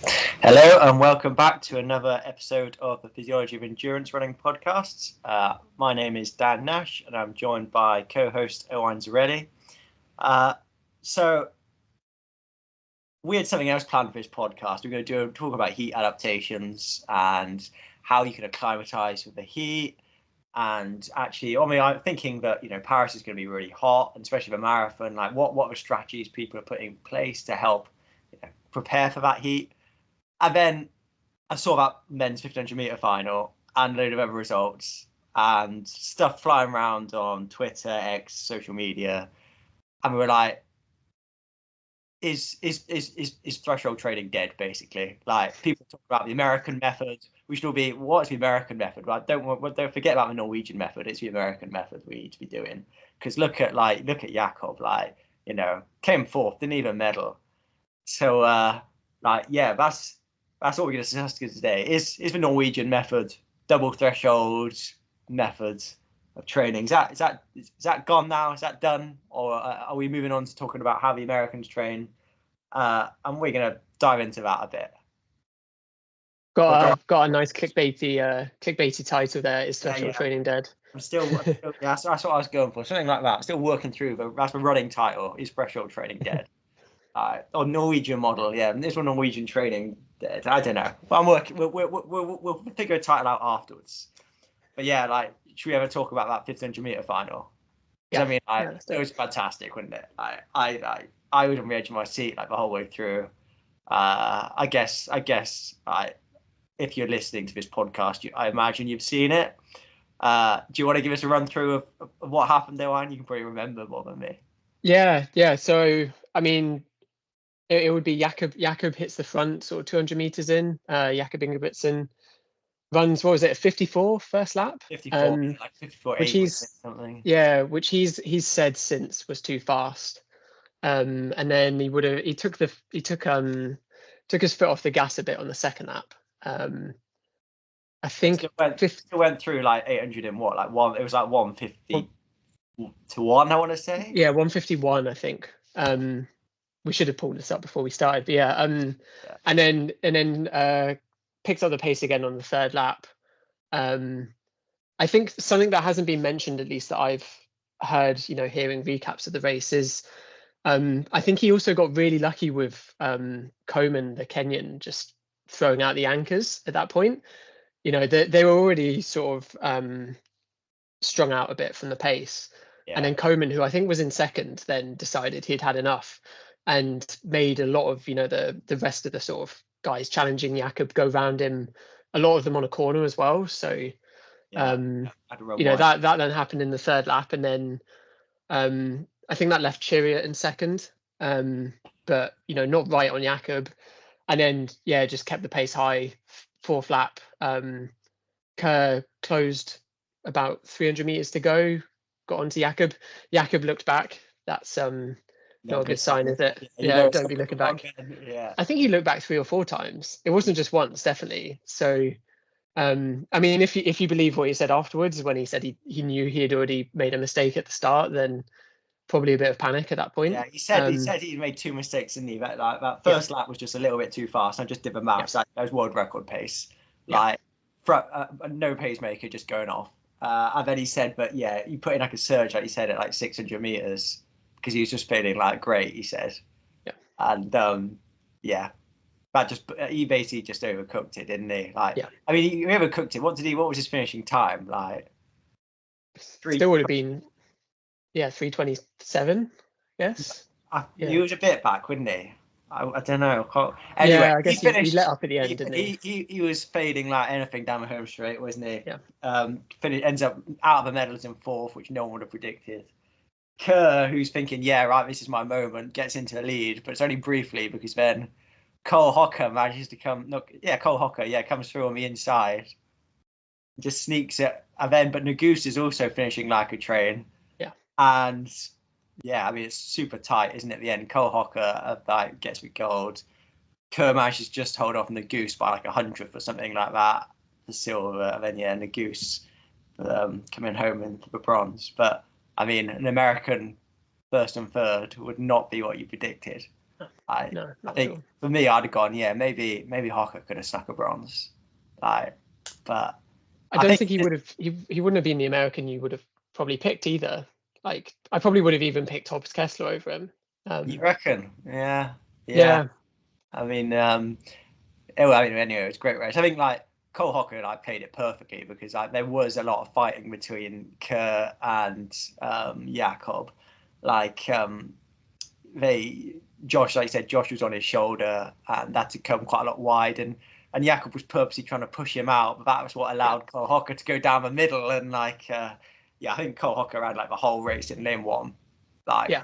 Hello and welcome back to another episode of the Physiology of Endurance Running podcast. My name is Dan Nash and I'm joined by co-host Owain. So we had something else planned for this podcast. We're going to talk about heat adaptations and how you can acclimatize with the heat. And actually, I'm thinking that Paris is going to be really hot, and especially the marathon. Like, what are the strategies people are putting in place to help prepare for that heat? And then I saw that men's 1500 meter final and a load of other results and stuff flying around on Twitter, X, social media, and we were like, is threshold training dead? Basically, like, people talk about the American method. We should all be, what's the American method? Right? Don't forget about the Norwegian method. It's the American method we need to be doing. Because look at Jakob, came fourth, didn't even medal. So that's what we're going to discuss today. Is the Norwegian method, double threshold method of training, is that gone now? Is that done? Or are we moving on to talking about how the Americans train? And we're going to dive into that a bit. Got a nice clickbaity title there. Is threshold training dead? I'm still that's what I was going for. Something like that. I'm still working through. That's the running title. Is threshold training dead? Or Norwegian model, yeah. This one Norwegian training dead. I don't know. But I'm working. We'll figure a title out afterwards. But yeah, should we ever talk about that 1500 meter final? Yeah. It was fantastic, wasn't it? I was on the edge of my seat the whole way through. I guess. If you're listening to this podcast, I imagine you've seen it. Do you want to give us a run through of what happened there, Owain? You can probably remember more than me. Yeah. So it would be Jakob. Jakob hits the front sort of 200 meters in. Jakob Ingebrigtsen runs, what was it, 54 first lap? 54, 54, which he's said since was too fast. And then he took his foot off the gas a bit on the second lap. I think still went through 800 in what, one? It was 150 to 1, I want to say. Yeah, 151, I think. We should have pulled this up before we started, but yeah. And then picked up the pace again on the third lap. I think something that hasn't been mentioned, at least that I've heard, hearing recaps of the race, is I think he also got really lucky with Coleman, the Kenyan, just throwing out the anchors at that point. They were already sort of strung out a bit from the pace. Yeah. And then Coleman, who I think was in second, then decided he'd had enough and made a lot of, the rest of the sort of guys challenging Jakob go round him, a lot of them on a corner as well. So, that then happened in the third lap. And then I think that left Chariot in second, but, not right on Jakob. And then, just kept the pace high. Fourth lap, Kerr closed about 300 meters to go, got onto Jakob. Jakob looked back. That's not a good sign, is it? Yeah, don't be looking back. Yeah. I think he looked back 3 or 4 times. It wasn't just once, definitely. So, if you believe what he said afterwards, when he said he knew he had already made a mistake at the start, then probably a bit of panic at that point. Yeah, he said he made 2 mistakes, didn't he? That first lap was just a little bit too fast. I just did the maths. That was world record pace. No pacemaker just going off. And then he said, but yeah, he put in a surge, like he said, at 600 meters because he was just feeling great, he said. Yeah. And he basically just overcooked it, didn't he? He overcooked it. What was his finishing time? Still would have been 3:27, yes. He was a bit back, wouldn't he? I don't know. Anyway, I guess he let up at the end, didn't he? He was fading like anything down the home straight, wasn't he? Yeah. Ends up out of the medals in fourth, which no one would have predicted. Kerr, who's thinking, this is my moment, gets into the lead, but it's only briefly because then Cole Hocker manages to comes through on the inside, just sneaks it, and then but Nagus is also finishing like a train. Yeah. And it's super tight, isn't it? At the end, Cole Hocker gets the gold. Kerr manages just hold off Nagus by 100th or something like that for silver, and then Nagus coming home in for the bronze. But an American first and third would not be what you predicted. I No, not at think all. for me, I'd have gone, yeah, maybe Hocker could have snuck a bronze, like, but I I don't think think he would have. He wouldn't have been the American you would have probably picked either. Like I probably would have even picked Hobbs Kessler over him. you reckon, yeah. Yeah. I mean, anyway, it was a great race. I think like Cole Hocker and I played it perfectly because like there was a lot of fighting between Kerr and Jakob. Like Josh, like you said, Josh was on his shoulder and that had come quite a lot wide, and Jakob was purposely trying to push him out, but that was what allowed Cole Hocker to go down the middle. And like, I think Cole Hocker had like the whole race in lane one, like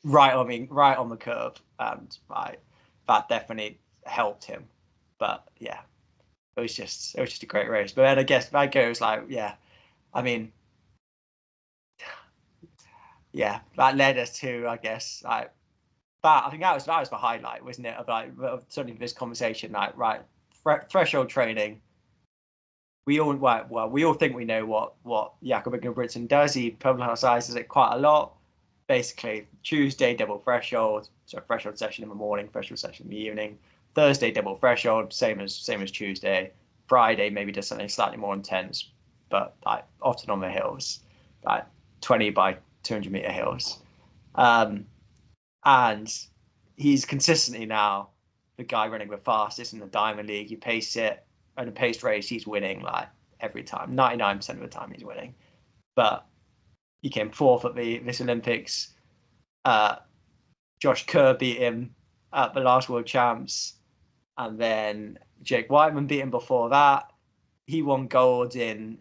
right on the curb, and like that definitely helped him. But yeah, it was just a great race. But then I guess that goes like, I mean, that led us to, I guess, like that. I think that was the highlight, wasn't it? Of like certainly this conversation, like right, threshold training. We all think we know what Jakob Ingebrigtsen does. He publicizes it quite a lot. Basically, Tuesday double threshold, so threshold session in the morning, threshold session in the evening. Thursday double threshold, same as Tuesday. Friday maybe does something slightly more intense, but like often on the hills, like 20 by 200 meter hills. And he's consistently now the guy running the fastest in the Diamond League. You pace it, and a paced race, he's winning like every time. 99% of the time he's winning. But he came fourth at this Olympics. Josh Kerr beat him at the last World Champs, and then Jake Whiteman beat him before that. He won gold in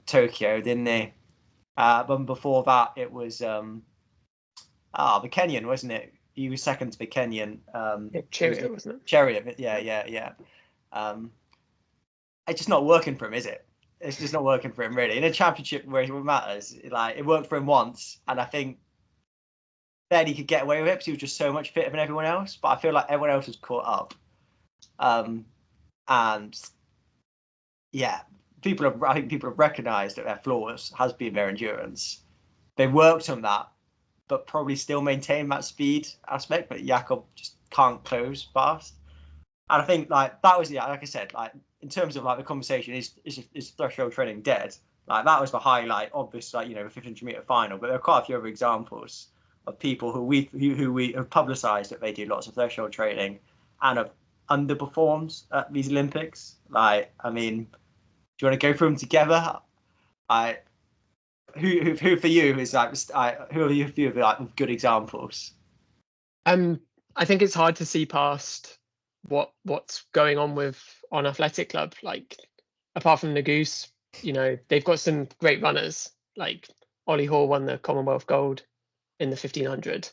Tokyo, didn't he? But before that, it was the Kenyan, wasn't it? He was second to the Kenyan. Chariot, wasn't it? Chariot, yeah. It's just not working for him, is it? It's just not working for him, really. In a championship where it matters, like it worked for him once, and I think then he could get away with it because he was just so much fitter than everyone else. But I feel like everyone else was caught up. And yeah, I think people have recognised that their flaws has been their endurance. They worked on that, but probably still maintain that speed aspect. But Jakob just can't close fast. And I think like that was like I said, like in terms of like the conversation, is threshold training dead? Like that was the highlight of this, like, the 1500 meter final. But there are quite a few other examples of people who we have publicised that they do lots of threshold training and have underperformed at these Olympics. Like, I mean, do you want to go through them together? Who for you is like who are you for you like good examples? I think it's hard to see past what's going on Athletic Club. Like apart from Nagoose, they've got some great runners. Like Ollie Hall won the Commonwealth gold in the 1500,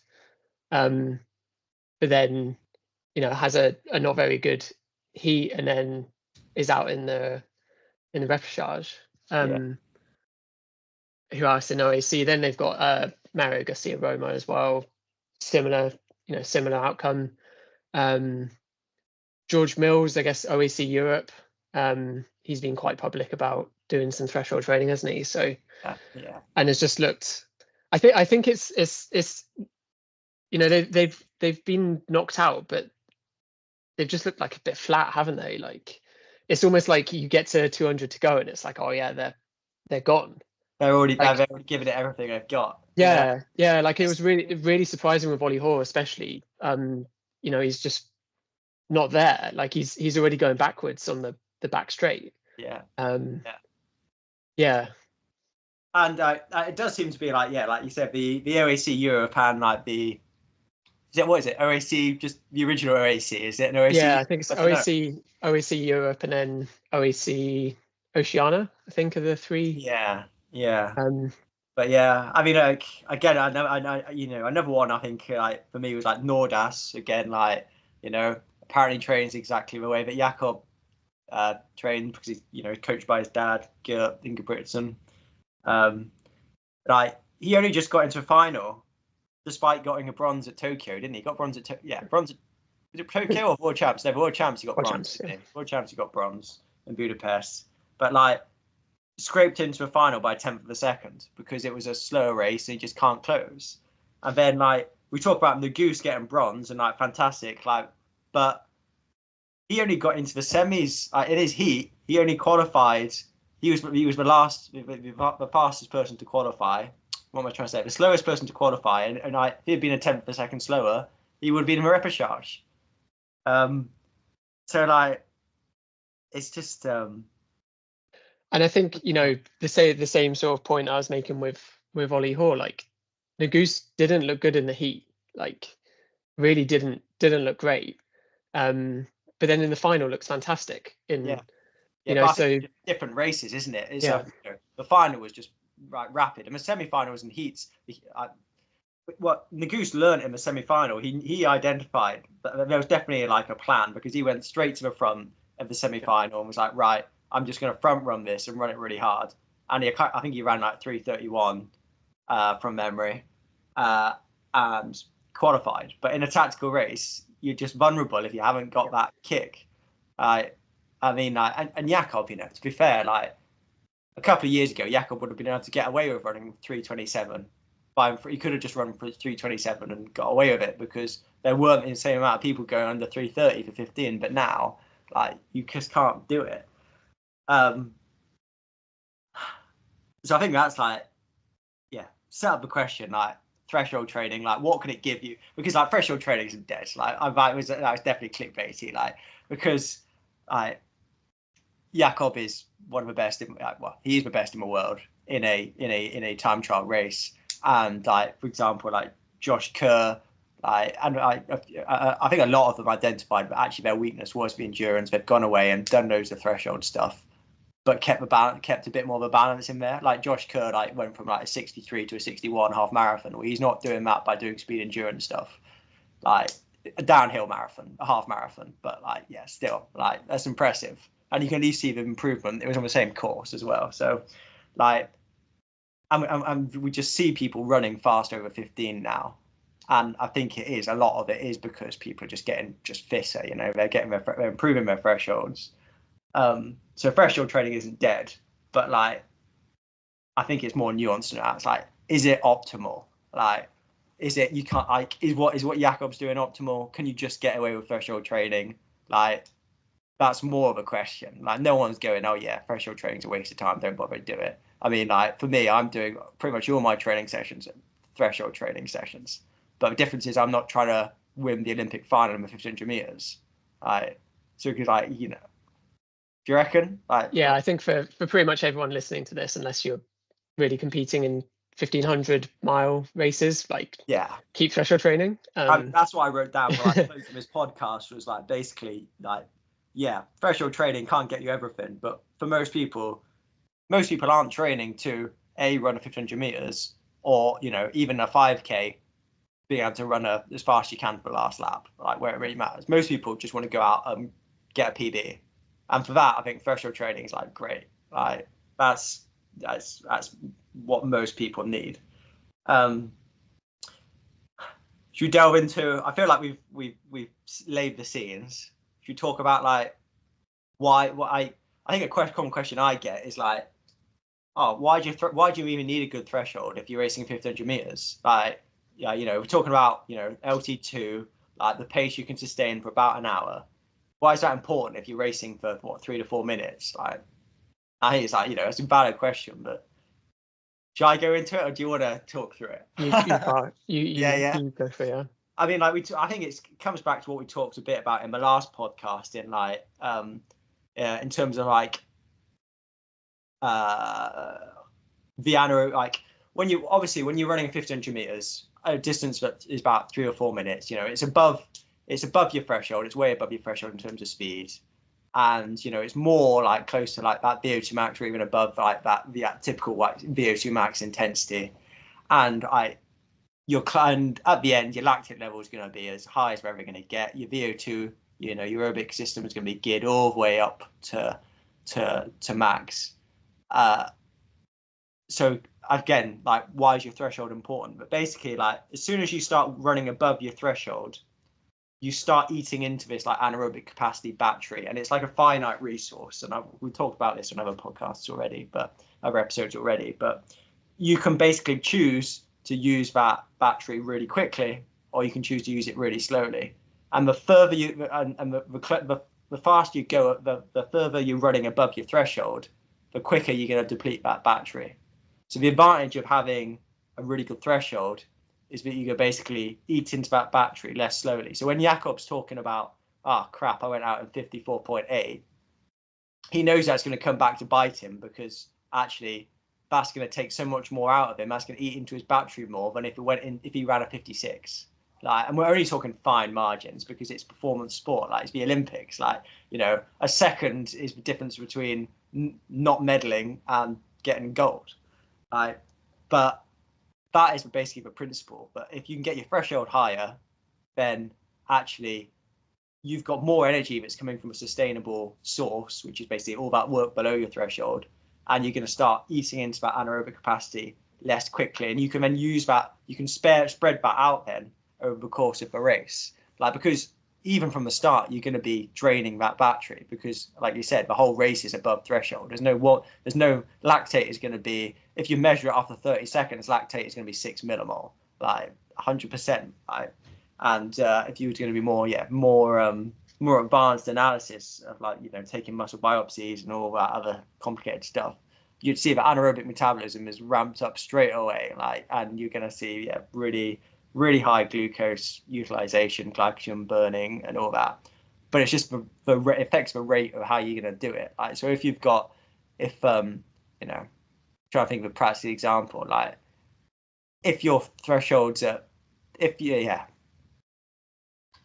but then has a not very good heat and then is out in the repechage. Who else in OAC? Then they've got Mario Garcia Roma as well. Similar outcome. George Mills, I guess OAC Europe. He's been quite public about doing some threshold training, hasn't he? So and it's just looked. I think it's they've been knocked out, but they've just looked like a bit flat, haven't they? Like it's almost like you get to 200 to go and it's like, oh yeah, they're gone. They've already given it everything they've got. Yeah. Like it was really surprising with Ollie Hoare, especially. He's just not there. Like he's already going backwards on the back straight. Yeah. Yeah. And it does seem to be like you said, the OAC Europe and like what is it? OAC, just the original OAC, is it an OAC? Yeah, I think it's OAC Europe and then OAC Oceania, I think are the three. Yeah. But yeah, I mean, like again, another one I think like for me was like Nordas again, like apparently trains exactly the way that Jakob trained because he's coached by his dad, Gert Ingebrigtsen. Like he only just got into a final, despite getting a bronze at Tokyo, didn't he? Got bronze at bronze. Was it Tokyo or World Champs? No, World Champs he got bronze. World Champs he got bronze in Budapest, but like scraped into a final by 10th of a second because it was a slower race and he just can't close. And then like we talk about the Goose getting bronze and like fantastic, like, but he only got into the semis in his heat. He only qualified. He was the fastest person to qualify. What am I trying to say? The slowest person to qualify, and if he had been a tenth of a second slower, he would have been in the repechage. So like, it's just. And I think, you know, the same sort of point I was making with Ollie Hoare, like the Goose didn't look good in the heat, like really didn't look great. But then in the final looks fantastic. You know, so different races, isn't it? It's yeah. The final was just rapid, and the semi-finals and heats. What Goose learned in the semi-final, he identified that there was definitely like a plan, because he went straight to the front of the semi-final and was like, right, I'm just going to front run this and run it really hard. And I think he ran like 3:31 from memory, and qualified. But in a tactical race, you're just vulnerable if you haven't got that kick. I mean, and Jakob, you know, to be fair, like a couple of years ago, Jakob would have been able to get away with running 3:27. He could have just run for 3:27 and got away with it, because there weren't the same amount of people going under 3:30 for 15. But now, like, you just can't do it. So I think that's like, yeah, set up the question, like threshold training, like what can it give you? Because like threshold training isn't dead. Like that was definitely clickbaity, like, because like Jakob is one of the best he's the best in the world in a time trial race. And like, for example, like Josh Kerr, like, and I think a lot of them identified, but actually their weakness was the endurance. They've gone away and done loads of threshold stuff, but kept a bit more of a balance in there. Like Josh Kerr, like went from like a 63 to a 61 half marathon. Well, he's not doing that by doing speed endurance stuff, like a downhill marathon, a half marathon. But like, yeah, still, like, that's impressive. And you can at least see the improvement. It was on the same course as well. So like, and we just see people running fast over 15 now. And I think a lot of it is because people are just getting fitter, you know, they're improving their thresholds. So threshold training isn't dead, but like, I think it's more nuanced than that. It's like, is it optimal? Like, is what Jakob's doing optimal? Can you just get away with threshold training? Like, that's more of a question. Like, no one's going, oh yeah, threshold training's a waste of time, don't bother to do it. I mean, like, for me, I'm doing pretty much all my training sessions, threshold training sessions. But the difference is I'm not trying to win the Olympic final in the 1500 meters. So because, like, you know, do you reckon? Like, yeah, I think for pretty much everyone listening to this, unless you're really competing in 1500-mile races, like, yeah, keep threshold training. That's what I wrote down for like both of his podcast, was like, basically, like, yeah, threshold training can't get you everything, but for most people aren't training to run a 1500 meters, or, you know, even a 5k, being able to run as fast as you can for the last lap, like, where it really matters. Most people just want to go out and get a PB, and for that, I think threshold training is like great. Like, that's what most people need. Should we delve into? I feel like we've laid the scenes. Should we talk about like why? What I think a common question I get is like, oh, why do you even need a good threshold if you're racing 1500 meters? Like, yeah, you know, we're talking about, you know, LT2, like the pace you can sustain for about an hour. Why is that important if you're racing for 3 to 4 minutes? Like, I think it's like, you know, it's a valid question, but should I go into it, or do you want to talk through it? You can't. You go for it. Yeah. I mean, like, I think it comes back to what we talked a bit about in the last podcast, in like, in terms of like, like, when you're running 1500 meters, a distance that is about 3 or 4 minutes, you know, it's above your threshold. It's way above your threshold in terms of speed. And, you know, it's more like close to like that VO2 max, or even above like the typical like VO2 max intensity. And at the end, your lactate level is going to be as high as we're ever going to get. Your VO2, you know, your aerobic system is going to be geared all the way up to max. So again, like, why is your threshold important? But basically, like, as soon as you start running above your threshold, you start eating into this like anaerobic capacity battery, and it's like a finite resource. And we talked about this on other podcasts already, other episodes already. But you can basically choose to use that battery really quickly, or you can choose to use it really slowly. And the further you and the faster you go, the further you're running above your threshold, the quicker you're going to deplete that battery. So the advantage of having a really good threshold is that you can basically eat into that battery less slowly. So when Jakob's talking about, crap, I went out in 54.8, he knows that's going to come back to bite him, because actually that's going to take so much more out of him. That's going to eat into his battery more than if he ran a 56. And we're only talking fine margins, because it's performance sport. It's the Olympics. A second is the difference between not medaling and getting gold. But that is basically the principle. But if you can get your threshold higher, then actually you've got more energy that's coming from a sustainable source, which is basically all that work below your threshold, and you're going to start eating into that anaerobic capacity less quickly, and you can then use that. You can spread that out then over the course of the race, because even from the start you're going to be draining that battery, because like you said, the whole race is above threshold. There's no lactate is going to be, if you measure it after 30 seconds, lactate is going to be 6 millimole, 100%. And if you were going to be more advanced analysis of taking muscle biopsies and all that other complicated stuff, you'd see that anaerobic metabolism is ramped up straight away, and you're going to see really, really high glucose utilization, glycogen burning, and all that. But it's just the affects the rate of how you're going to do it. So if you've got, trying to think of a practical example, if your thresholds at,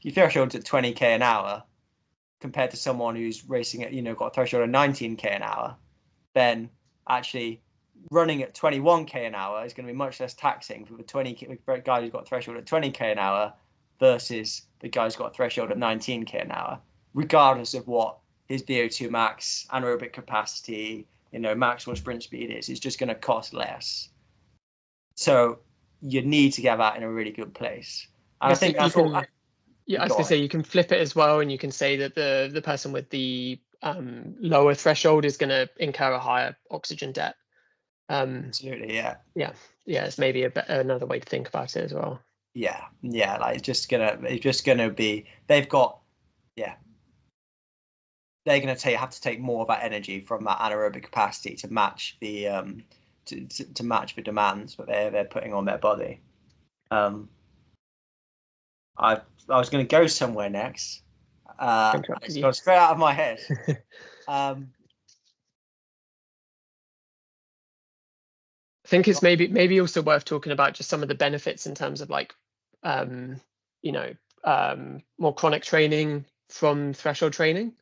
your threshold's at 20k an hour compared to someone who's racing at, got a threshold of 19k an hour, then actually running at 21k an hour is going to be much less taxing for the guy who's got a threshold at 20k an hour versus the guy who's got a threshold at 19k an hour, regardless of what his VO2 max, anaerobic capacity, maximal sprint speed is. It's just going to cost less. So you need to get that in a really good place. And I think that's all. Yeah, I was going to say, you can flip it as well, and you can say that the person with the lower threshold is going to incur a higher oxygen debt. Absolutely, yeah. It's maybe another way to think about it as well. Yeah, it's just gonna be, they're going to have to take more of that energy from that anaerobic capacity to match the to match the demands that they're putting on their body. I was going to go somewhere next. It's gone straight out of my head. I think it's maybe also worth talking about just some of the benefits in terms of more chronic training from threshold training.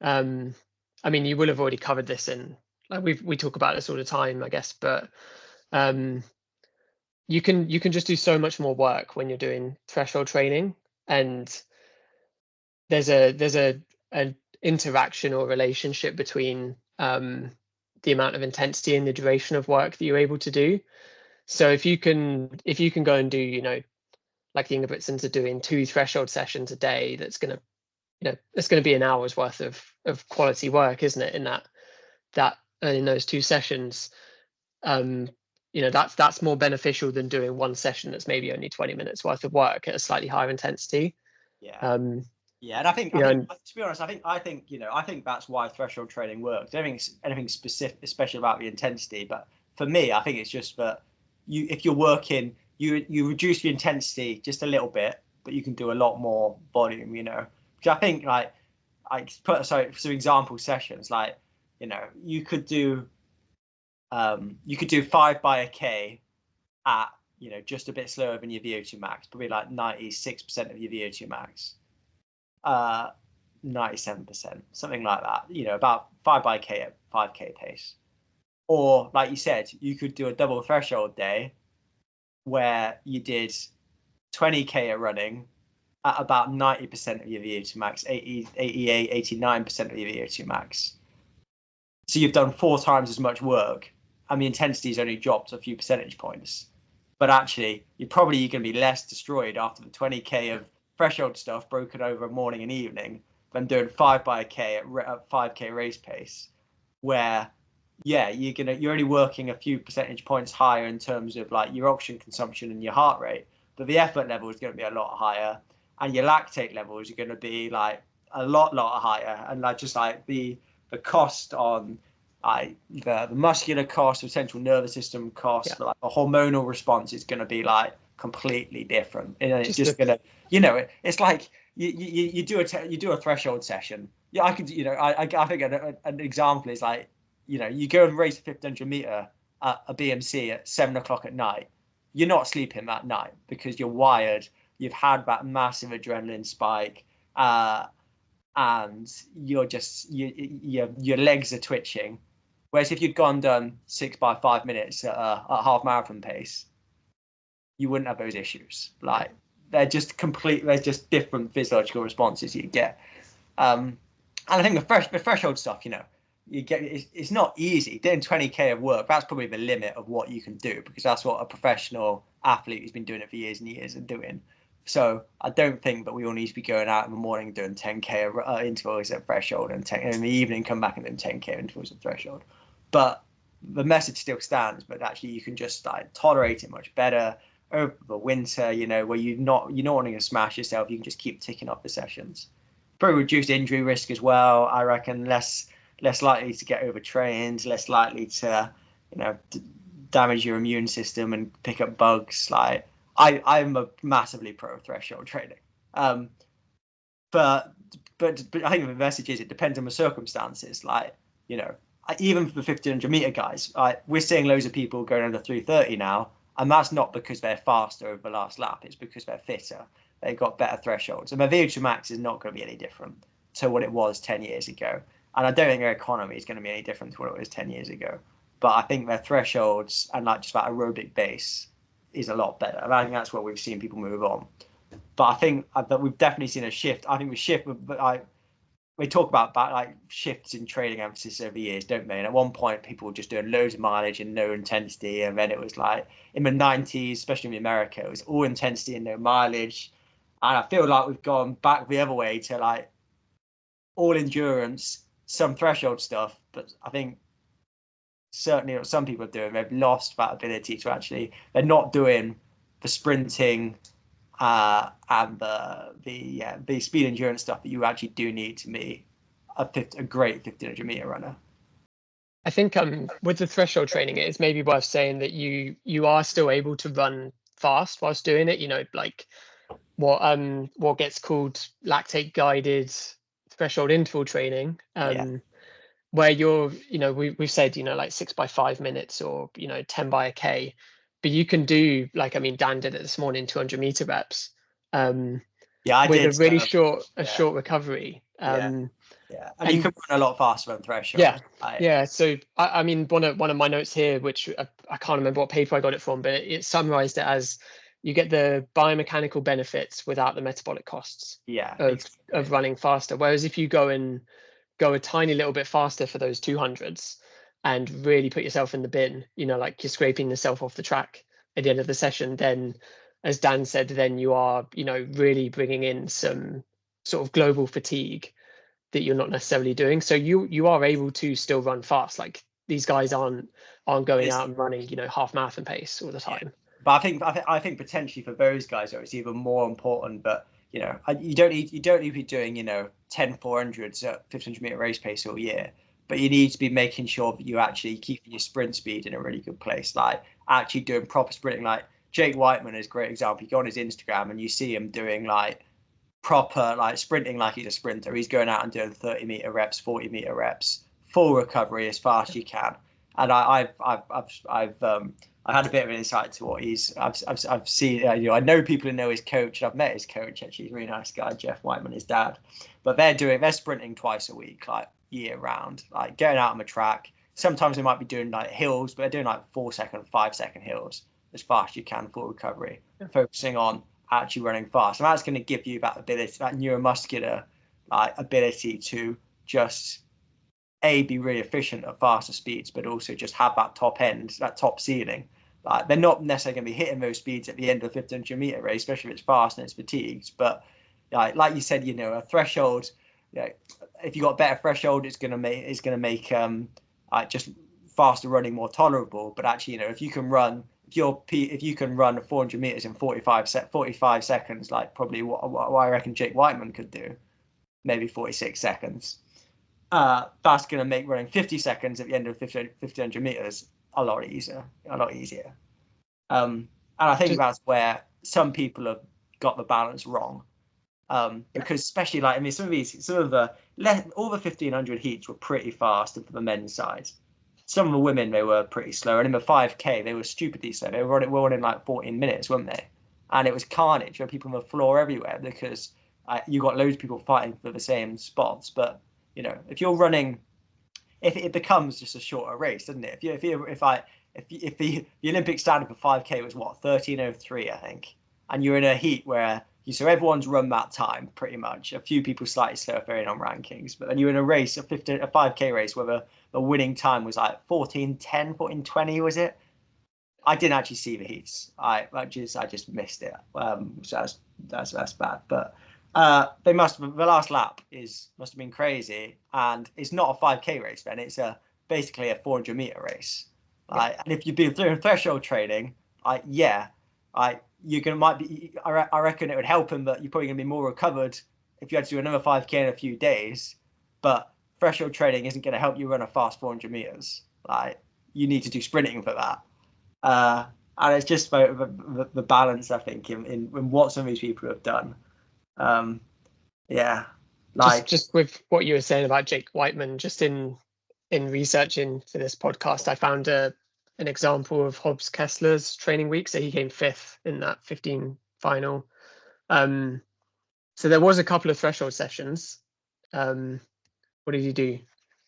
You will have already covered this in, we talk about this all the time, I guess, but you can just do so much more work when you're doing threshold training, and there's an interaction or relationship between the amount of intensity and the duration of work that you're able to do. So if you can go and do, like the Ingebrigtsens are doing 2 threshold sessions a day, that's going to be an hour's worth of quality work, isn't it? In those 2 sessions, that's more beneficial than doing one session that's maybe only 20 minutes worth of work at a slightly higher intensity. And I think to be honest, I think that's why threshold training works. I don't think it's anything specific, especially about the intensity. But for me, I think it's just that if you're working, you reduce the intensity just a little bit, but you can do a lot more volume. Which I think, I put some example sessions, you could do 5 by a K at just a bit slower than your VO2 max, probably 96% of your VO2 max, 97%, something like that. About 5 by K at 5K pace. Or like you said, you could do a double threshold day where you did 20K at running at about 90% of your VO2 max, 89% of your VO2 max. So you've done 4 times as much work, and the intensity's only dropped a few percentage points. But actually, you're probably going to be less destroyed after the 20K of threshold stuff broken over morning and evening than doing 5 by a K at 5K race pace, where you're only working a few percentage points higher in terms of your oxygen consumption and your heart rate, but the effort level is going to be a lot higher, and your lactate levels are going to be like a lot higher, and like just like the cost on the muscular cost, the central nervous system cost, like the hormonal response is going to be like completely different. And it's just gonna, it's like you do a threshold session. Yeah, I could, I think an example is like, you go and race a 1500 meter at a BMC at 7 o'clock at night. You're not sleeping that night because you're wired. You've had that massive adrenaline spike, and you're just your legs are twitching. Whereas if you'd done 6 by 5 minutes at a half marathon pace, you wouldn't have those issues. Like they're just different physiological responses you get. And I think the threshold stuff, you get, it's not easy. Doing 20k of work, that's probably the limit of what you can do, because that's what a professional athlete who's been doing it for years and years are doing. So I don't think that we all need to be going out in the morning doing 10k intervals at threshold, and in the evening come back and doing 10k intervals at threshold. But the message still stands. But actually, you can just tolerate it much better over the winter. Where you're not wanting to smash yourself. You can just keep ticking off the sessions. Probably reduced injury risk as well. I reckon less likely to get overtrained, less likely to damage your immune system and pick up bugs. Like I'm a massively pro threshold training. But I think the message is it depends on the circumstances. Like, even for the 1500 meter guys, we're seeing loads of people going under 330 now, and that's not because they're faster over the last lap. It's because they're fitter. They've got better thresholds, and their VO2 max is not going to be any different to what it was 10 years ago. And I don't think their economy is going to be any different to what it was 10 years ago. But I think their thresholds and just that aerobic base is a lot better. And I think that's where we've seen people move on. But I think that we've definitely seen a shift. I think we shift. We talk about shifts in training emphasis over the years, don't we? And at one point, people were just doing loads of mileage and no intensity. And then it was like in the 90s, especially in America, it was all intensity and no mileage. And I feel like we've gone back the other way to all endurance, some threshold stuff. But I think certainly what some people are doing, they've lost that ability to actually, they're not doing the sprinting and the speed endurance stuff that you actually do need to be a great 1500 meter runner. I think with the threshold training, it is maybe worth saying that you are still able to run fast whilst doing it. Like what gets called lactate guided threshold interval training, where you're, we've said, like 6 by 5 minutes or 10 by a K, but you can do Dan did it this morning, 200 meter reps. I with did, a really short recovery. And you can run a lot faster than threshold. So I mean, one of my notes here, which I can't remember what paper I got it from, but it summarized it as you get the biomechanical benefits without the metabolic costs of running faster. Whereas if you go a tiny little bit faster for those 200s and really put yourself in the bin, like you're scraping yourself off the track at the end of the session, then as Dan said, then you are, really bringing in some sort of global fatigue that you're not necessarily doing. So you are able to still run fast. Like these guys aren't going out and running, half marathon pace all the time. Yeah. But I think potentially for those guys, it's even more important. But you don't need to be doing 10 400s at 1500 meter race pace all year. But you need to be making sure that you actually keeping your sprint speed in a really good place. Like actually doing proper sprinting. Like Jake Whiteman is a great example. You go on his Instagram and you see him doing proper sprinting like he's a sprinter. He's going out and doing 30 meter reps, 40 meter reps, full recovery as fast as you can. And I've had a bit of an insight to what I've seen. I know people who know his coach, and I've met his coach. Actually, he's a really nice guy, Jeff Whiteman, his dad. But they're sprinting twice a week, year round, going out on the track. Sometimes they might be doing hills, but they're doing 4 second, 5 second hills as fast as you can, full recovery, focusing on actually running fast. And that's going to give you that ability, that neuromuscular ability to just be really efficient at faster speeds, but also just have that top end, that top ceiling. They're not necessarily going to be hitting those speeds at the end of the 1500 meter race, especially if it's fast and it's fatigued. But like you said, a threshold, if you got a better threshold, it's going to make just faster running more tolerable. But actually, if you can run if you can run 400 meters in 45 seconds, like probably what I reckon Jake Whiteman could do, maybe 46 seconds. That's going to make running 50 seconds at the end of 1500 meters a lot easier. And I think that's where some people have got the balance wrong. Because especially like, I mean, some of the all the 1500 heats were pretty fast for the men's side. Some of the women, they were pretty slow. And in the 5K, they were stupidly slow. They were running like 14 minutes, weren't they? And it was carnage. There were people on the floor everywhere because you got loads of people fighting for the same spots. But, you know, if you're running, if it becomes just a shorter race, doesn't it? If the Olympic standard for 5K was what, 13:03, I think, and you're in a heat where so everyone's run that time pretty much. A few people slightly slower varying on rankings, but then you're in a race, a 5K race where the winning time was like 14:10, 14:20, was it? I didn't actually see the heats. I just missed it. So that's bad. But the last lap must have been crazy, and it's not a 5K race. Then it's basically a 400 meter race. And if you've been doing threshold training, I reckon it would help him that you're probably gonna be more recovered if you had to do another 5K in a few days. But threshold training isn't going to help you run a fast 400 meters. Like, you need to do sprinting for that. And it's just about the balance, I think, in what some of these people have done. Just with what you were saying about Jake Whiteman, just in researching for this podcast, I found an example of Hobbs Kessler's training week. So he came 5th in that 15 final. So there was a couple of threshold sessions. What did he do?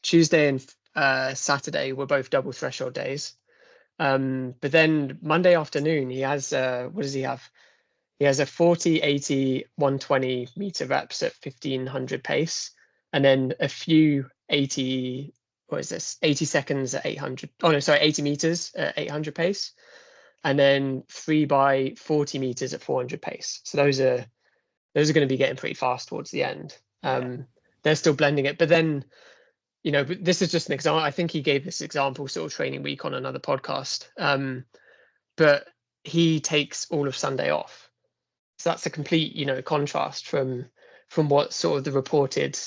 Tuesday and Saturday were both double threshold days. But then Monday afternoon, he has what does he have? He has a 40, 80, 120 meter reps at 1500 pace, and then a few 80 seconds at 800. Oh no, sorry, 80 meters at 800 pace, and then 3 by 40 meters at 400 pace. So those are going to be getting pretty fast towards the end. They're still blending it, but then, you know, this is just an example. I think he gave this example sort of training week on another podcast. But he takes all of Sunday off. So that's a complete, you know, contrast from what sort of the reported,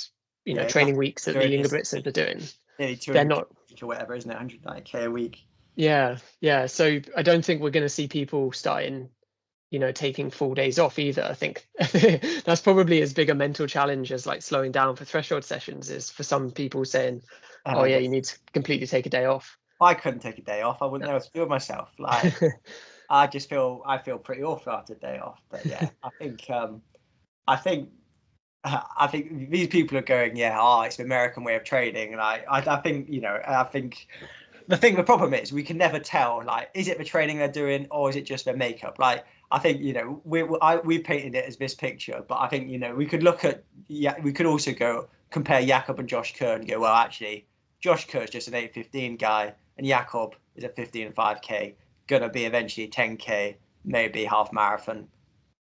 you know, training weeks that the Ingebrigtsens are doing. They're not or whatever, isn't it? 190k a week. Yeah. So I don't think we're going to see people starting, you know, taking full days off either. I think that's probably as big a mental challenge as like slowing down for threshold sessions is for some people saying, oh yeah, you need to completely take a day off. I couldn't take a day off. I wouldn't know what to do with myself. Like, I feel pretty awful after a day off. But yeah, I think these people are going, it's the American way of training. And I think, you know, the problem is we can never tell, like, is it the training they're doing or is it just their makeup? Like, I think, you know, we painted it as this picture, but I think, you know, we could also go compare Jakob and Josh Kerr and go, well, actually, Josh Kerr is just an 8:15 guy and Jakob is a 15 5K, gonna be eventually 10K, maybe half marathon.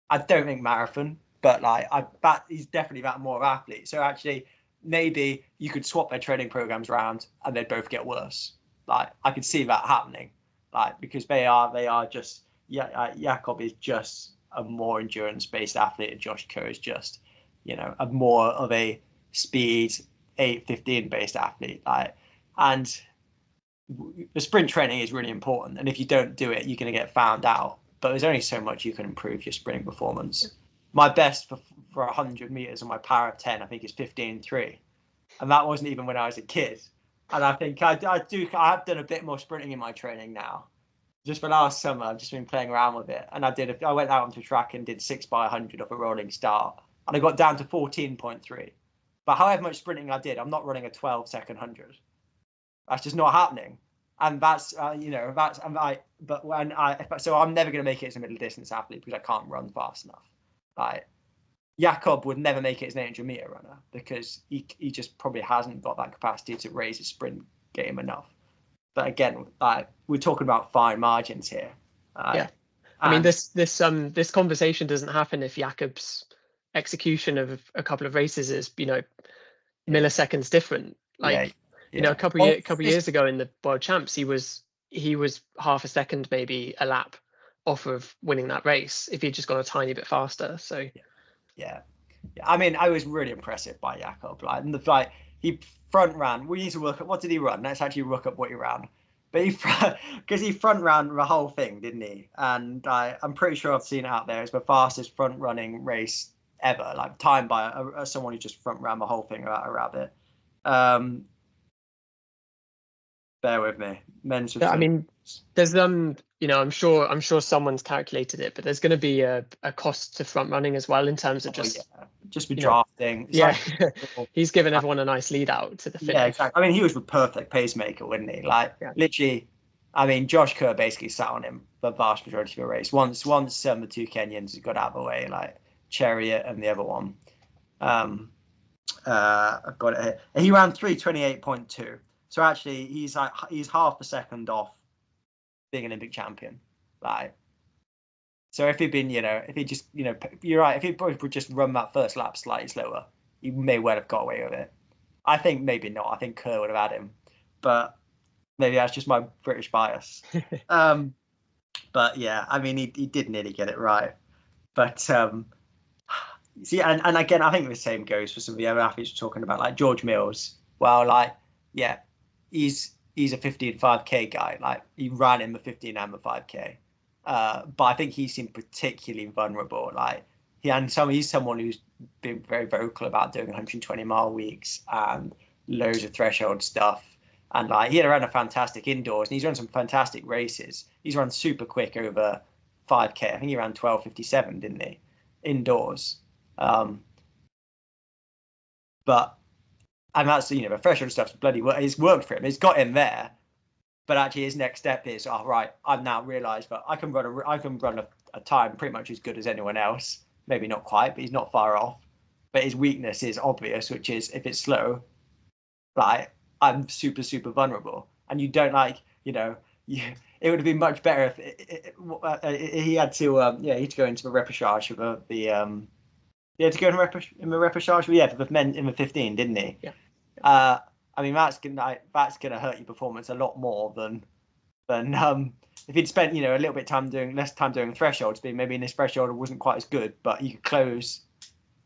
I don't think marathon, but like I bet he's definitely that more of an athlete. So actually, maybe you could swap their training programs around and they'd both get worse. Like, I could see that happening, like, because they are just, Jakob is just a more endurance-based athlete, and Josh Kerr is just, you know, a more of a speed 8:15 based athlete. Like, and the sprint training is really important, and if you don't do it, you're going to get found out. But there's only so much you can improve your sprinting performance. My best for 100 meters on my power of 10, I think, is 15:3, and that wasn't even when I was a kid. And I think I have done a bit more sprinting in my training now. Just for last summer, I've just been playing around with it. And I went out onto track and did 6 by 100 off a rolling start. And I got down to 14.3. But however much sprinting I did, I'm not running a 12-second 100. That's just not happening. And that's, so I'm never going to make it as a middle distance athlete because I can't run fast enough. Like, Jakob would never make it as an 800 meter runner because he just probably hasn't got that capacity to raise his sprint game enough. But again, we're talking about fine margins here. I mean, this conversation doesn't happen if Jakob's execution of a couple of races is, you know, milliseconds different. Like, you know, a couple years ago in the World Champs, he was he was half a second, maybe a lap off of winning that race if he'd just gone a tiny bit faster. So yeah. I mean, I was really impressive by Jakob. Like he front ran. We need to look at what did he run. Let's actually look up what he ran. But because he front ran the whole thing, didn't he? And I'm pretty sure I've seen it out there. It's the fastest front running race ever, like timed by someone who just front ran the whole thing about a rabbit. Bear with me. Men's. I mean, there's I'm sure someone's calculated it, but there's going to be a cost to front running as well in terms of just with drafting. He's given everyone a nice lead out to the finish. Yeah, exactly. I mean, he was the perfect pacemaker, wasn't he? Like literally, I mean, Josh Kerr basically sat on him the vast majority of the race. Once the two Kenyans got out of the way, like Chariot and the other one. I've got it here. He ran 3:28.2. So actually, he's half a second off being an Olympic champion. Like, so if he'd been, if he just, you're right. If he would just run that first lap slightly slower, he may well have got away with it. I think maybe not. I think Kerr would have had him, but maybe that's just my British bias. But yeah, I mean, he did nearly get it right. But see, and again, I think the same goes for some of the other athletes we're talking about, like George Mills. Well, like, yeah, he's a 15 5K guy. Like, he ran in the 15 and the 5K. But I think he seemed particularly vulnerable. Like, he's someone who's been very vocal about doing 120-mile weeks and loads of threshold stuff. And like, he had run a fantastic indoors, and he's run some fantastic races. He's run super quick over 5K. I think he ran 12:57, didn't he, indoors? But and that's the threshold stuff's bloody it's worked for him. It's got him there. But actually, his next step is, right, I've now realised that I can run a time pretty much as good as anyone else. Maybe not quite, but he's not far off. But his weakness is obvious, which is if it's slow, like, I'm super, super vulnerable. And you don't it would have been much better if he had to, he had to go into the repechage for he had to go in the repechage, for the men in the 15, didn't he? Yeah. I mean, that's gonna hurt your performance a lot more than if he'd spent a little bit less time doing thresholds. Maybe in his threshold wasn't quite as good, but he could close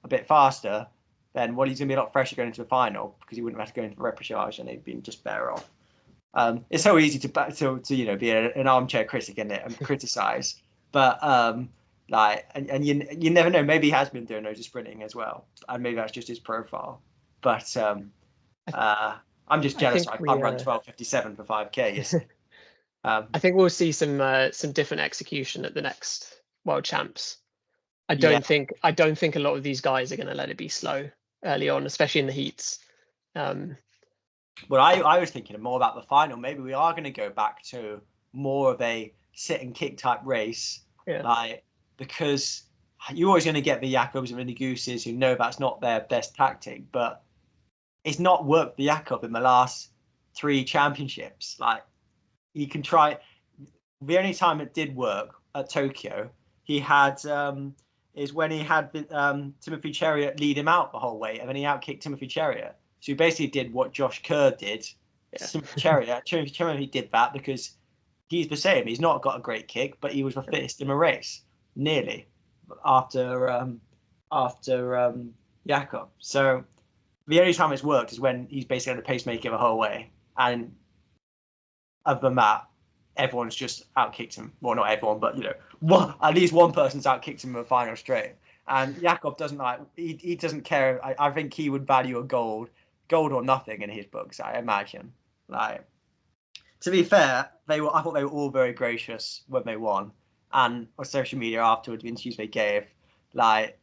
a bit faster. Then he's gonna be a lot fresher going into the final because he wouldn't have to go into the repechage, and he'd been just better off. It's so easy to be an armchair critic in it and criticize, but and you never know. Maybe he has been doing loads of sprinting as well, and maybe that's just his profile. But I'm just jealous I can't run 12:57 for 5K. I think we'll see some different execution at the next World Champs. I don't think a lot of these guys are going to let it be slow early on, especially in the heats. Well, I was thinking more about the final. Maybe we are going to go back to more of a sit and kick type race, because you're always going to get the Jakobs and the Gooses who know that's not their best tactic, but it's not worked for Jakob in the last 3 championships. Like, he can try. The only time it did work at Tokyo, he had is when he had Timothy Chariot lead him out the whole way, and then he outkicked Timothy Chariot. So he basically did what Josh Kerr did. Yeah. Timothy Chariot did that because he's the same. He's not got a great kick, but he was the fittest in the race, nearly, after Jakob. So the only time it's worked is when he's basically had a pacemaker the whole way. And other than that, everyone's just outkicked him. Well, not everyone, but at least one person's outkicked him in the final straight. And Jakob doesn't he doesn't care. I think he would value a gold or nothing in his books, I imagine. Like, to be fair, I thought they were all very gracious when they won. And on social media afterwards, the interviews they gave, like,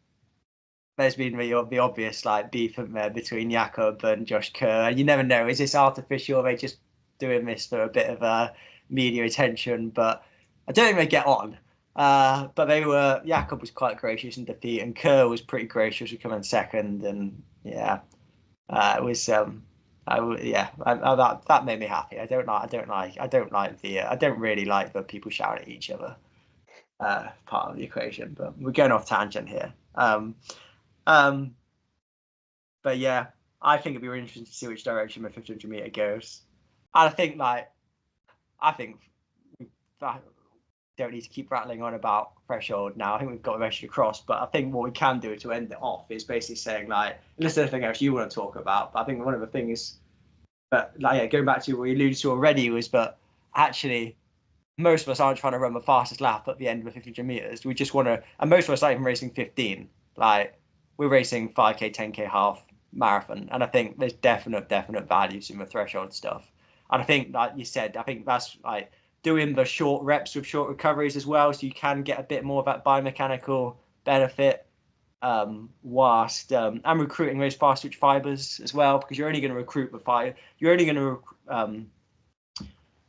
there's been the obvious beef between Jakob and Josh Kerr. You never know, is this artificial? Are they just doing this for a bit of media attention? But I don't think they get on. But Jakob was quite gracious in defeat, and Kerr was pretty gracious to come in second. And it was that made me happy. I don't really like the people shouting at each other part of the equation. But we're going off tangent here. But yeah, I think it'd be really interesting to see which direction the 1500 meter goes. And I think don't need to keep rattling on about threshold now. I think we've got a message across, but I think what we can do to end it off is basically saying, like, unless there's anything else you want to talk about, but I think one of the things, but like, yeah, going back to what we alluded to already was, but actually most of us aren't trying to run the fastest lap at the end of the 500 meters. We just want to, and most of us aren't even racing 15. Like, we're racing 5k, 10k, half marathon, and I think there's definite values in the threshold stuff. And I think, like you said, I think that's like doing the short reps with short recoveries as well, so you can get a bit more of that biomechanical benefit, whilst and recruiting those fast twitch fibers as well, because you're only going to recruit the fiber. You're only going to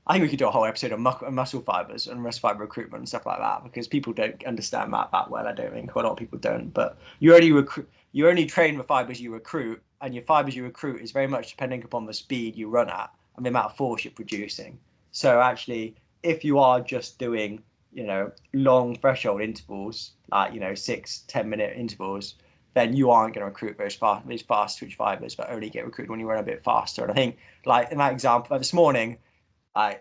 I think we could do a whole episode on muscle fibers and muscle fiber recruitment and stuff like that, because people don't understand that well. I don't think a lot of people don't. But you only train the fibers you recruit, and your fibers you recruit is very much depending upon the speed you run at and the amount of force you're producing. So actually, if you are just doing, long threshold intervals, like 6-10 minute intervals, then you aren't going to recruit those fast twitch fibers, but only get recruited when you run a bit faster. And I think, like in that example, like this morning, I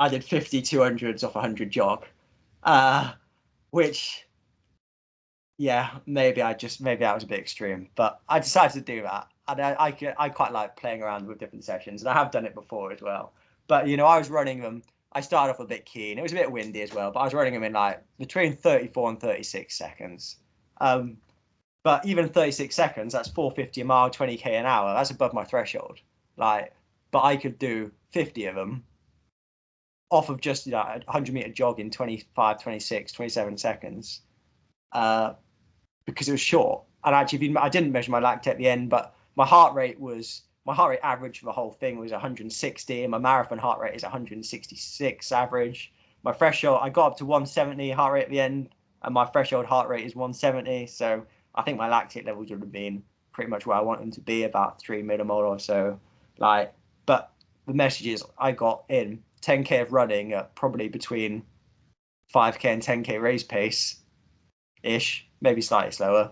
did 50 200s off 100 jog, which, yeah, maybe that was a bit extreme, but I decided to do that. And I quite like playing around with different sessions, and I have done it before as well. But I was running them. I started off a bit keen. It was a bit windy as well, but I was running them in like between 34 and 36 seconds. But even 36 seconds, that's 450 a mile, 20k an hour. That's above my threshold. But I could do 50 of them off of just a 100-meter jog in 25, 26, 27 seconds, because it was short. And actually, I didn't measure my lactate at the end, but my heart rate average for the whole thing was 160, and my marathon heart rate is 166 average. My threshold, I got up to 170 heart rate at the end, and my threshold heart rate is 170. So I think my lactate levels would have been pretty much where I want them to be, about 3 millimole or so. But the messages I got in 10k of running at probably between 5k and 10k race pace ish, maybe slightly slower,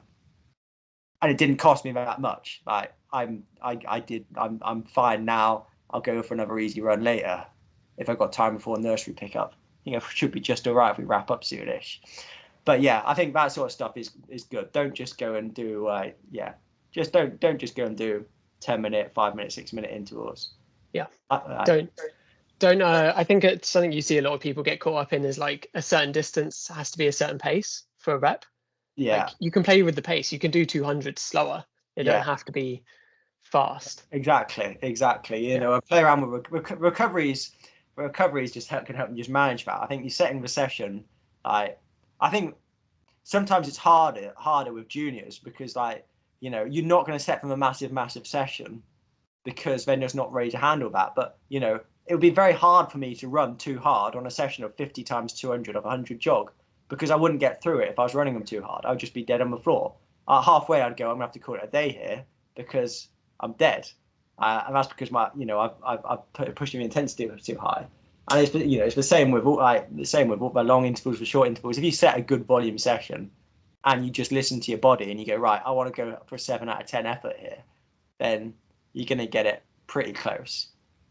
and it didn't cost me that much. I'm fine now. I'll go for another easy run later if I've got time before nursery pickup. Should be just all right if we wrap up soonish. But yeah, I think that sort of stuff is good. Don't just go and do don't just go and do 10-minute, 5-minute, 6-minute intervals. Yeah, don't. I think it's something you see a lot of people get caught up in, is like a certain distance has to be a certain pace for a rep. Yeah, you can play with the pace. You can do 200 slower. They don't have to be fast. Exactly. I play around with recoveries. Recoveries can help you just manage that. I think you're setting the session. I think sometimes it's harder with juniors, because you're not going to set them a massive session, because they're just not ready to handle that. But it would be very hard for me to run too hard on a session of 50 times 200 of 100 jog, because I wouldn't get through it if I was running them too hard. I would just be dead on the floor. Halfway, I'd go, I'm gonna have to call it a day here, because I'm dead, and that's because I've pushing the intensity too high. And it's the same with all the long intervals, the short intervals. If you set a good volume session and you just listen to your body and you go, right, I want to go for a 7 out of 10 effort here, then you're gonna get it pretty close.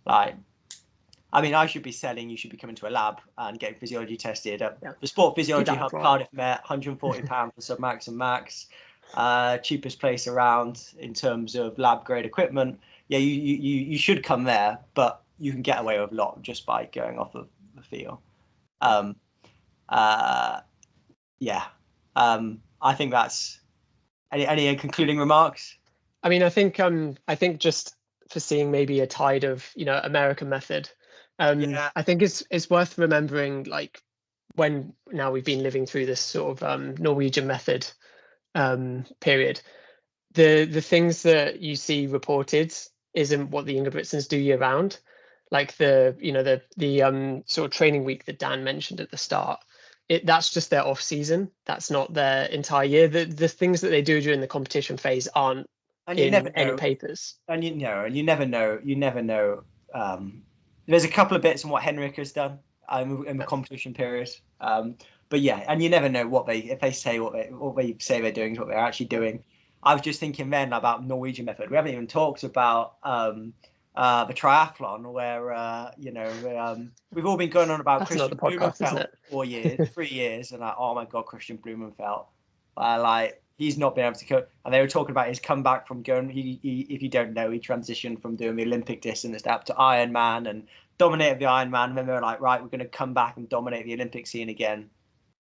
I should be you should be coming to a lab and getting physiology tested. The Sport Physiology Hub, Cardiff Met, £140 for submax and max. Cheapest place around in terms of lab grade equipment. Yeah, you should come there, but you can get away with a lot just by going off of the feel. I think that's any concluding remarks. I think just for seeing maybe a tide of American method. I think it's worth remembering, when now we've been living through this sort of Norwegian method period, the things that you see reported isn't what the Ingebrigtsens do year round. The sort of training week that Dan mentioned at the start, that's just their off season. That's not their entire year. The things that they do during the competition phase aren't in any papers. And you never know. There's a couple of bits on what Henrik has done in the competition period. But yeah, and you never know what they say they're doing is what they're actually doing. I was just thinking then about Norwegian method. We haven't even talked about the triathlon, where we've all been going on about That's Christian not the podcast, isn't Blumenfeld it? for 3 years, and like, oh my god, Christian Blumenfeld, like he's not been able to go. And they were talking about his comeback from going. He if you don't know, he transitioned from doing the Olympic distance up to Ironman and dominated the Ironman. And then they were like, right, we're going to come back and dominate the Olympic scene again.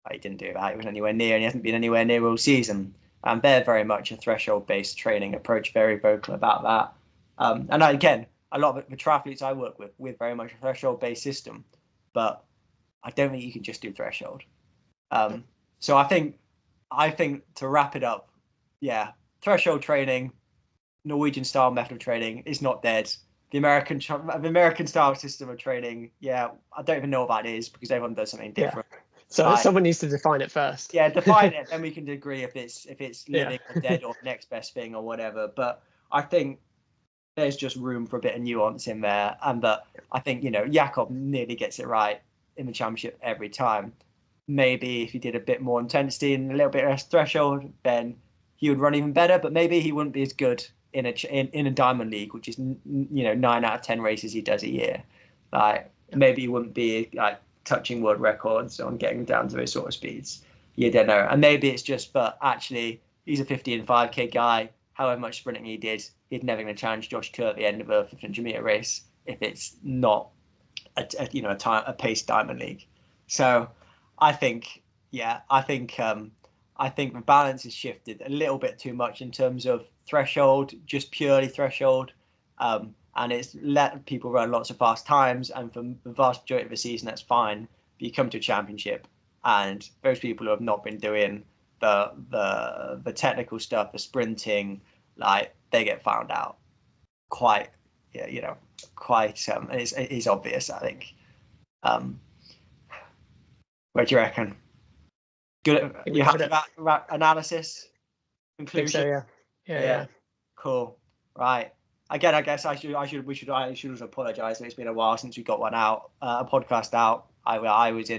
He didn't do that. He wasn't anywhere near, and he hasn't been anywhere near all season. And they're very much a threshold-based training approach, very vocal about that. And again, a lot of the triathletes I work with, we're very much a threshold-based system, but I don't think you can just do threshold. So I think to wrap it up, yeah, threshold training, Norwegian style method of training is not dead. The American style system of training, yeah, I don't even know what that is because everyone does something different. Yeah. So someone needs to define it first. Yeah, define it, and we can agree if it's living or dead or next best thing or whatever. But I think there's just room for a bit of nuance in there, and that I think Jakob nearly gets it right in the championship every time. Maybe if he did a bit more intensity and a little bit less threshold, then he would run even better. But maybe he wouldn't be as good in a Diamond League, which is 9 out of 10 races he does a year. Like maybe he wouldn't be like touching world records on getting down to those sort of speeds. You don't know. And maybe it's just, but actually he's a 50 and 5k guy. However much sprinting he did, he's never going to challenge Josh Kerr at the end of a 1500 meter race if it's not a pace Diamond League. So I think the balance has shifted a little bit too much in terms of threshold, just purely threshold. And it's let people run lots of fast times, and for the vast majority of the season, that's fine. But you come to a championship, and those people who have not been doing the technical stuff, the sprinting, like they get found out quite. It is obvious, I think. What do you reckon? Good. You happy with that analysis? Conclusion? I think so, yeah. Cool. Right. Again, I guess I should also apologise. It's been a while since we got one out, a podcast out. I was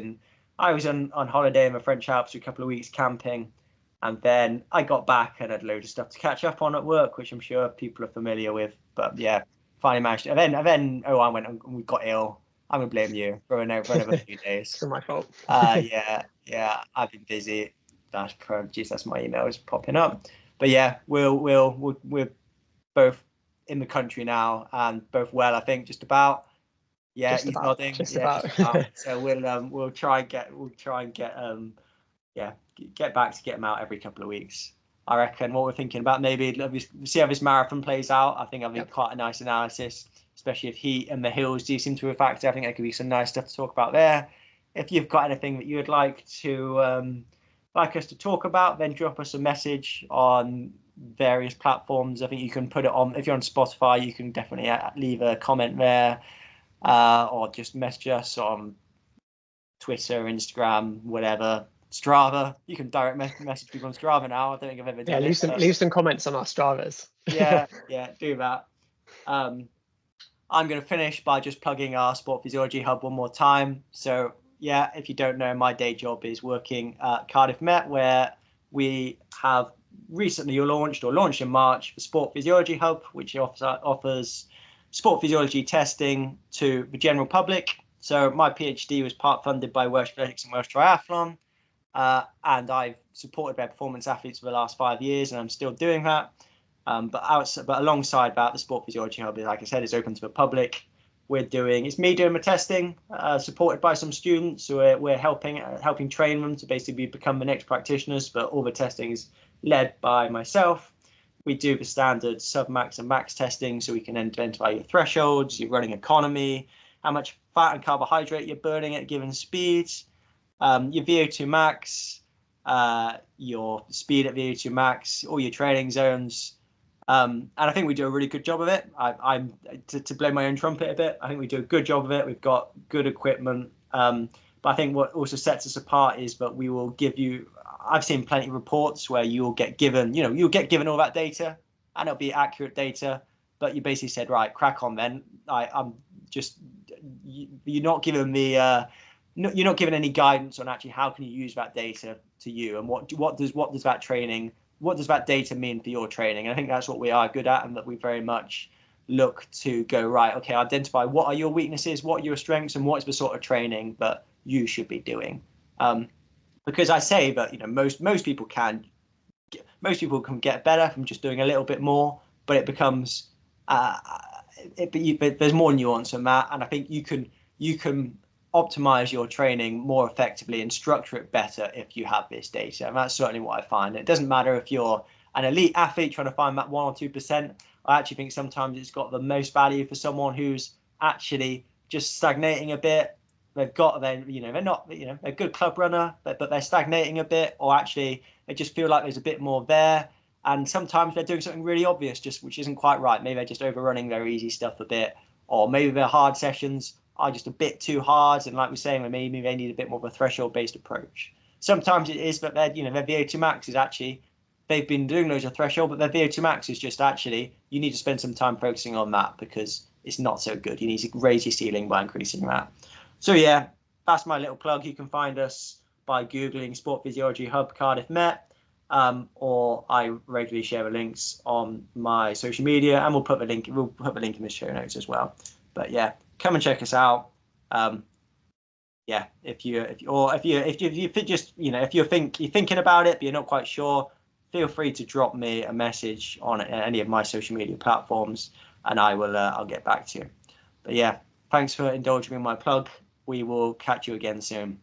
on holiday in the French Alps for a couple of weeks camping, and then I got back and had loads of stuff to catch up on at work, which I'm sure people are familiar with. But yeah, finally managed to. And then Owain went and we got ill. I'm gonna blame you for another few days. It's my fault. Yeah. I've been busy. That's my email is popping up. But yeah, we're both in the country now and both well, I think, just about. Yeah, he's nodding. Just about. So we'll try and get get back to get him out every couple of weeks. I reckon what we're thinking about, maybe see how this marathon plays out. I think that'll be quite a nice analysis, especially if heat and the hills do seem to be a factor. I think there could be some nice stuff to talk about there. If you've got anything that you would like us to talk about, then drop us a message on various platforms. I think you can put it on, if you're on Spotify, you can definitely leave a comment there, or just message us on Twitter, Instagram, whatever. Strava, you can direct message people on Strava now. I don't think I've ever done it. Leave some comments on our Stravas. yeah, do that. I'm going to finish by just plugging our Sport Physiology Hub one more time. So yeah, if you don't know, my day job is working at Cardiff Met, where we have recently launched in March the Sport Physiology Hub, which offers sport physiology testing to the general public. So my PhD was part funded by Welsh Athletics and Welsh Triathlon. And I've supported their performance athletes for the last 5 years, and I'm still doing that. But alongside that, the Sport Physiology Hub, like I said, is open to the public. It's me doing the testing, supported by some students. So we're helping train them to basically become the next practitioners. But all the testing is led by myself. We do the standard sub-max and max testing, so we can identify your thresholds, your running economy, how much fat and carbohydrate you're burning at given speeds. Your VO2 max, your speed at VO2 max, all your training zones. And I think we do a really good job of it. I'm to blow my own trumpet a bit. I think we do a good job of it. We've got good equipment. But I think what also sets us apart is that we will give you, I've seen plenty of reports where you'll get given all that data, and it'll be accurate data, but you basically said, right, crack on then. You're not giving me, you're not given any guidance on actually how can you use that data to you, and what does that data mean for your training. And I think that's what we are good at, and that we very much look to go, right, okay, identify what are your weaknesses, what are your strengths, and what's the sort of training that you should be doing. Because I say that, you know, most people can get better from just doing a little bit more, but it becomes but there's more nuance in that, and I think you can optimize your training more effectively and structure it better if you have this data. And that's certainly what I find. It doesn't matter if you're an elite athlete trying to find that 1 or 2%. I actually think sometimes it's got the most value for someone who's actually just stagnating a bit. They're not, they're a good club runner, but they're stagnating a bit, or actually they just feel like there's a bit more there. And sometimes they're doing something really obvious, which isn't quite right. Maybe they're just overrunning their easy stuff a bit, or maybe their hard sessions are just a bit too hard. And like we're saying, maybe they need a bit more of a threshold-based approach. Sometimes it is that their VO2 max is actually, they've been doing loads of threshold, but their VO2 max is just actually, you need to spend some time focusing on that because it's not so good. You need to raise your ceiling by increasing that. So yeah, that's my little plug. You can find us by Googling Sport Physiology Hub Cardiff Met, or I regularly share the links on my social media, and we'll put the link in the show notes as well. But yeah, come and check us out. If you're thinking about it but you're not quite sure, feel free to drop me a message on any of my social media platforms, and I'll get back to you. But yeah, thanks for indulging me in my plug. We will catch you again soon.